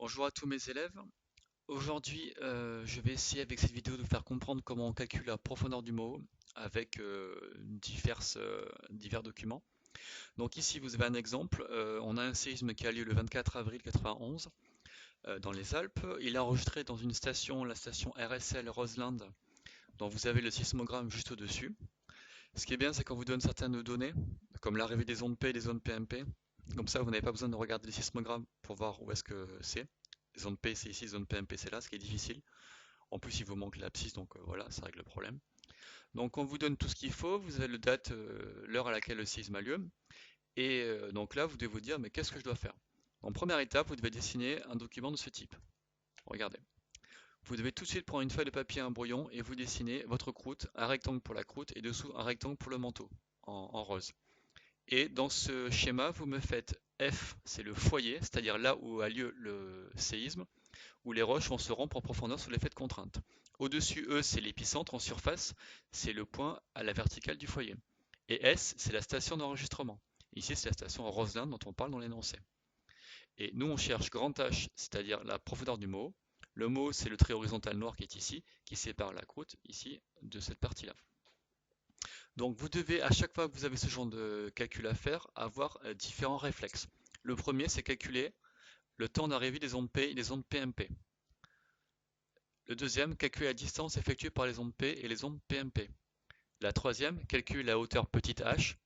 Bonjour à tous mes élèves. Aujourd'hui, je vais essayer avec cette vidéo de vous faire comprendre comment on calcule la profondeur du mot avec divers documents. Donc ici, vous avez un exemple. On a un séisme qui a lieu le 24 avril 91 dans les Alpes. Il est enregistré dans une station, la station RSL Roseland, dont vous avez le sismogramme juste au-dessus. Ce qui est bien, c'est qu'on vous donne certaines données, comme l'arrivée des ondes P et des ondes PMP. Comme ça, vous n'avez pas besoin de regarder le sismogramme pour voir où est-ce que c'est. Les ondes P, c'est ici, les ondes PMP, c'est là, ce qui est difficile. En plus, il vous manque l'abscisse, donc voilà, ça règle le problème. Donc, on vous donne tout ce qu'il faut. Vous avez le date, l'heure à laquelle le séisme a lieu. Et donc là, vous devez vous dire, mais qu'est-ce que je dois faire? En première étape, vous devez dessiner un document de ce type. Regardez. Vous devez tout de suite prendre une feuille de papier, un brouillon, et vous dessinez votre croûte, un rectangle pour la croûte, et dessous un rectangle pour le manteau, en rose. Et dans ce schéma, vous me faites F, c'est le foyer, c'est-à-dire là où a lieu le séisme, où les roches vont se rompre en profondeur sous l'effet de contrainte. Au-dessus, E, c'est l'épicentre en surface, c'est le point à la verticale du foyer. Et S, c'est la station d'enregistrement. Ici, c'est la station Roseland dont on parle dans l'énoncé. Et nous, on cherche grand H, c'est-à-dire la profondeur du mot. Le mot, c'est le trait horizontal noir qui est ici, qui sépare la croûte, ici, de cette partie-là. Donc vous devez, à chaque fois que vous avez ce genre de calcul à faire, avoir différents réflexes. Le premier, c'est calculer le temps d'arrivée des ondes P et des ondes PMP. Le deuxième, calculer la distance effectuée par les ondes P et les ondes PMP. La troisième, calcule la hauteur petite h.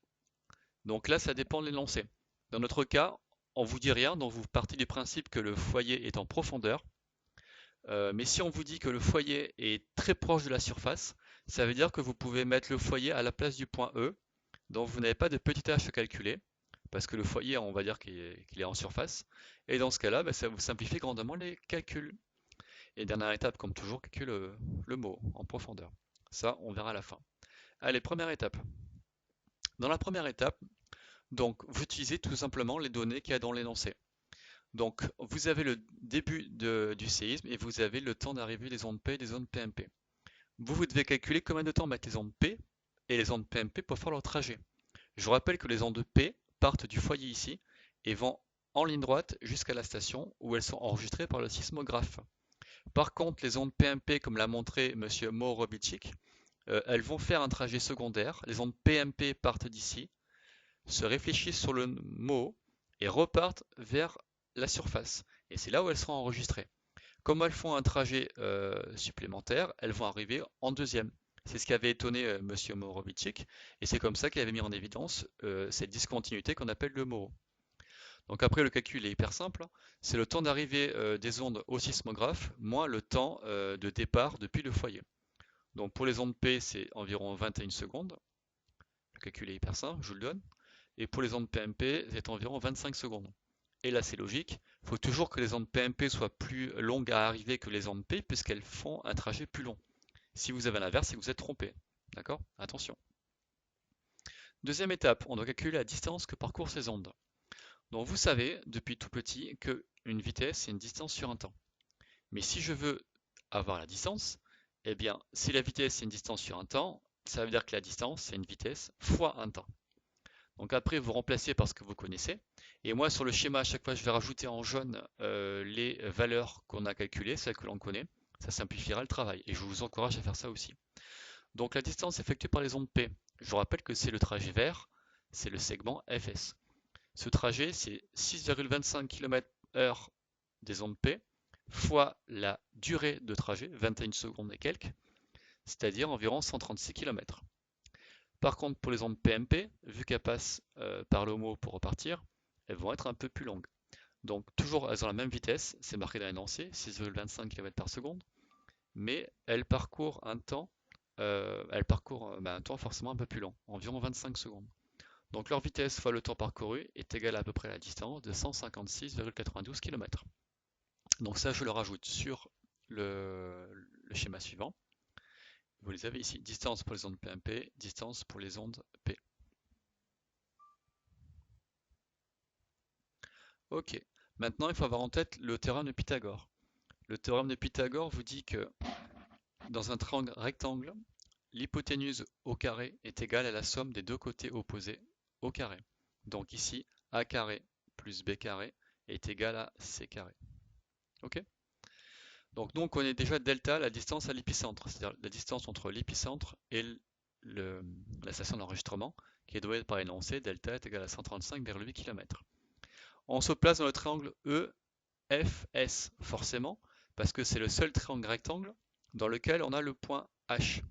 Donc là, ça dépend de l'énoncé. Dans notre cas, on vous dit rien, donc vous partez du principe que le foyer est en profondeur. Mais si on vous dit que le foyer est très proche de la surface, ça veut dire que vous pouvez mettre le foyer à la place du point E, donc vous n'avez pas de petit h à calculer, parce que le foyer, on va dire qu'il est en surface. Et dans ce cas-là, ça vous simplifie grandement les calculs. Et dernière étape, comme toujours, calcule le mot en profondeur. Ça, on verra à la fin. Allez, première étape. Dans la première étape, donc, vous utilisez tout simplement les données qu'il y a dans l'énoncé. Donc, vous avez le début du séisme et vous avez le temps d'arrivée des ondes P et des ondes PMP. Vous devez calculer combien de temps mettent les ondes P et les ondes PMP pour faire leur trajet. Je vous rappelle que les ondes P partent du foyer ici et vont en ligne droite jusqu'à la station où elles sont enregistrées par le sismographe. Par contre, les ondes PMP, comme l'a montré M. Mohorovičić, elles vont faire un trajet secondaire. Les ondes PMP partent d'ici, se réfléchissent sur le mot et repartent vers la surface. Et c'est là où elles seront enregistrées. Comme elles font un trajet supplémentaire, elles vont arriver en deuxième. C'est ce qui avait étonné M. Mohorovičić, et c'est comme ça qu'il avait mis en évidence cette discontinuité qu'on appelle le Moho. Donc après, le calcul est hyper simple. C'est le temps d'arrivée des ondes au sismographe moins le temps de départ depuis le foyer. Donc pour les ondes P, c'est environ 21 secondes. Le calcul est hyper simple, je vous le donne. Et pour les ondes PMP, c'est environ 25 secondes. Et là, c'est logique. Il faut toujours que les ondes PMP soient plus longues à arriver que les ondes P, puisqu'elles font un trajet plus long. Si vous avez l'inverse, c'est que vous êtes trompé. D'accord? Attention. Deuxième étape, on doit calculer la distance que parcourent ces ondes. Donc vous savez, depuis tout petit, qu'une vitesse, c'est une distance sur un temps. Mais si je veux avoir la distance, eh bien, si la vitesse, c'est une distance sur un temps, ça veut dire que la distance, c'est une vitesse fois un temps. Donc après, vous remplacez par ce que vous connaissez. Et moi, sur le schéma, à chaque fois, je vais rajouter en jaune les valeurs qu'on a calculées, celles que l'on connaît. Ça simplifiera le travail. Et je vous encourage à faire ça aussi. Donc la distance effectuée par les ondes P, je vous rappelle que c'est le trajet vert, c'est le segment Fs. Ce trajet, c'est 6,25 km/h des ondes P fois la durée de trajet, 21 secondes et quelques, c'est-à-dire environ 136 km. Par contre, pour les ondes PMP, vu qu'elles passent par le mot pour repartir, elles vont être un peu plus longues. Donc toujours, elles ont la même vitesse, c'est marqué dans l'énoncé, 6,25 km par seconde, mais elles parcourent un temps, un temps forcément un peu plus long, environ 25 secondes. Donc leur vitesse fois le temps parcouru est égale à peu près à la distance de 156,92 km. Donc ça, je le rajoute sur le schéma suivant. Vous les avez ici, distance pour les ondes PMP, distance pour les ondes P. Ok, maintenant il faut avoir en tête le théorème de Pythagore. Le théorème de Pythagore vous dit que dans un triangle rectangle, l'hypoténuse au carré est égale à la somme des deux côtés opposés au carré. Donc ici, a carré plus b carré est égal à c carré. Ok? Donc nous on connaît déjà delta, la distance à l'épicentre, c'est-à-dire la distance entre l'épicentre et la station d'enregistrement, qui est donnée par énoncé, delta est égal à 135,8 km. On se place dans le triangle EFS, forcément, parce que c'est le seul triangle rectangle dans lequel on a le point H,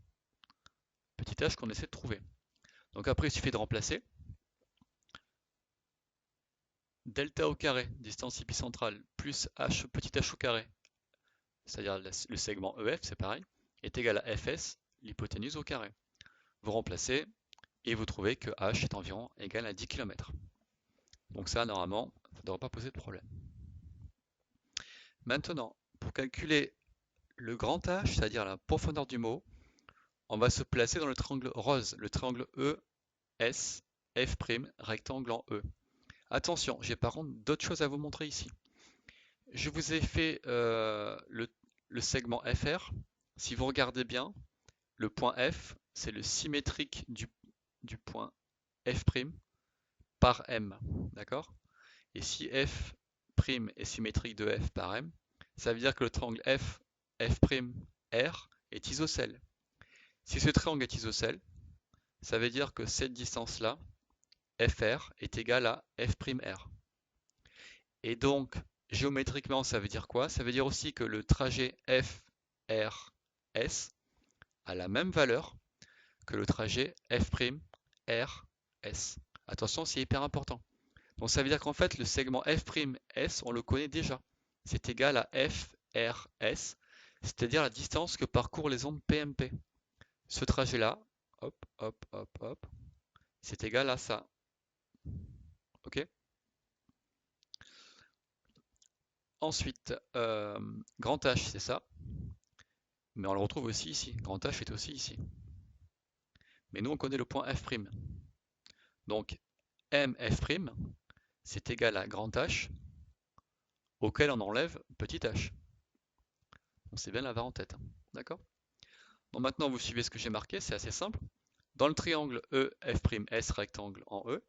petit h qu'on essaie de trouver. Donc après il suffit de remplacer. Delta au carré, distance épicentrale, plus h petit h au carré, c'est-à-dire le segment EF, c'est pareil, est égal à Fs, l'hypoténuse au carré. Vous remplacez et vous trouvez que h est environ égal à 10 km. Donc ça, normalement, ça ne devrait pas poser de problème. Maintenant, pour calculer le grand H, c'est-à-dire la profondeur du mot, on va se placer dans le triangle rose, le triangle ES, F', rectangle en E. Attention, j'ai par contre d'autres choses à vous montrer ici. Je vous ai fait le segment FR. Si vous regardez bien, le point F, c'est le symétrique du point F' par M. D'accord? Et si F' est symétrique de F par M, ça veut dire que le triangle F, F'R est isocèle. Si ce triangle est isocèle, ça veut dire que cette distance-là, FR, est égale à F'R. Et donc, géométriquement, ça veut dire quoi? Ça veut dire aussi que le trajet FRS a la même valeur que le trajet F'RS. Attention, c'est hyper important. Donc ça veut dire qu'en fait, le segment F'S, on le connaît déjà. C'est égal à FRS, c'est-à-dire la distance que parcourent les ondes PMP. Ce trajet-là, hop, hop, hop, hop, c'est égal à ça. Ok? Ensuite, grand H, c'est ça. Mais on le retrouve aussi ici. Grand H est aussi ici. Mais nous, on connaît le point F'. Donc, MF', c'est égal à grand H, auquel on enlève petit h. On sait bien l'avoir en tête. D'accord? Bon, maintenant, vous suivez ce que j'ai marqué, c'est assez simple. Dans le triangle EF'S rectangle en E,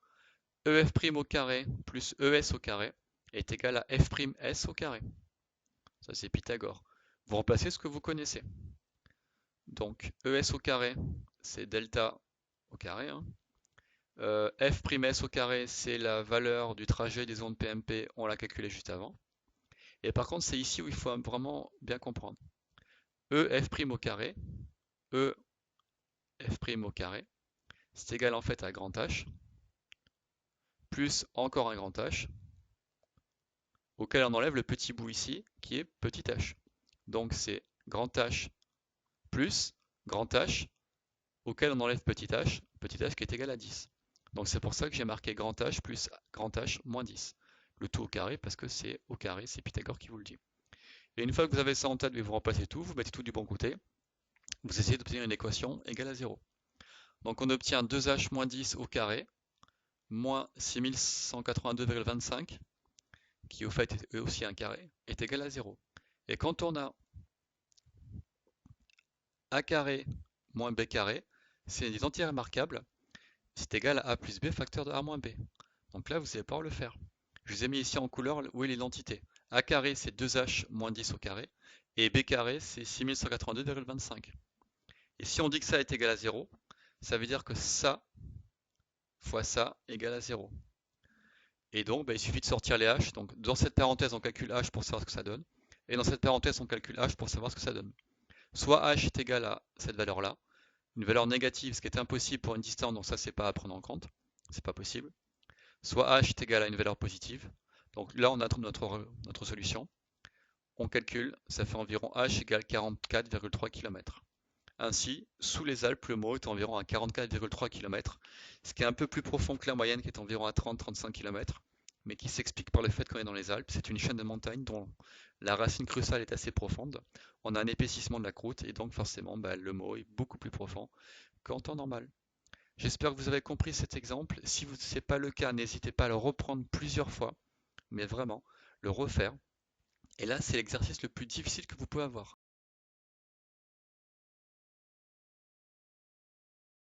EF' au carré plus ES au carré est égal à F'S au carré. Ça, c'est Pythagore. Vous remplacez ce que vous connaissez. Donc, ES au carré, c'est delta au carré. Hein. F'S au carré, c'est la valeur du trajet des ondes PMP, on l'a calculé juste avant. Et par contre, c'est ici où il faut vraiment bien comprendre. EF' au carré, EF' au carré, c'est égal en fait à grand H, plus encore un grand H, auquel on enlève le petit bout ici, qui est petit h. Donc c'est grand H plus grand H, auquel on enlève petit h qui est égal à 10. Donc c'est pour ça que j'ai marqué grand H plus grand H moins 10. Le tout au carré, parce que c'est au carré, c'est Pythagore qui vous le dit. Et une fois que vous avez ça en tête, vous remplacez tout, vous mettez tout du bon côté, vous essayez d'obtenir une équation égale à 0. Donc on obtient 2h moins 10 au carré, moins 6182,25, qui au fait est aussi un carré, est égal à 0. Et quand on a a carré moins b carré, c'est des entiers remarquables, c'est égal à a plus b facteur de a moins b. Donc là, vous allez pouvoir le faire. Je vous ai mis ici en couleur où est l'identité. A carré, c'est 2h moins 10 au carré, et b carré, c'est 6182,25. Et si on dit que ça est égal à 0, ça veut dire que ça fois ça égale à 0. Et donc, il suffit de sortir les h. Donc, dans cette parenthèse, on calcule h pour savoir ce que ça donne. Et dans cette parenthèse, on calcule h pour savoir ce que ça donne. Soit h est égal à cette valeur-là, une valeur négative, ce qui est impossible pour une distance, donc ça, c'est pas à prendre en compte. C'est pas possible. Soit h est égal à une valeur positive. Donc là, on a notre solution. On calcule, ça fait environ h égale 44,3 km. Ainsi, sous les Alpes, le mot est environ à 44,3 km, ce qui est un peu plus profond que la moyenne qui est environ à 30-35 km, mais qui s'explique par le fait qu'on est dans les Alpes. C'est une chaîne de montagnes dont la racine cruciale est assez profonde. On a un épaississement de la croûte et donc forcément le mot est beaucoup plus profond qu'en temps normal. J'espère que vous avez compris cet exemple. Si ce n'est pas le cas, n'hésitez pas à le reprendre plusieurs fois, mais vraiment le refaire. Et là, c'est l'exercice le plus difficile que vous pouvez avoir.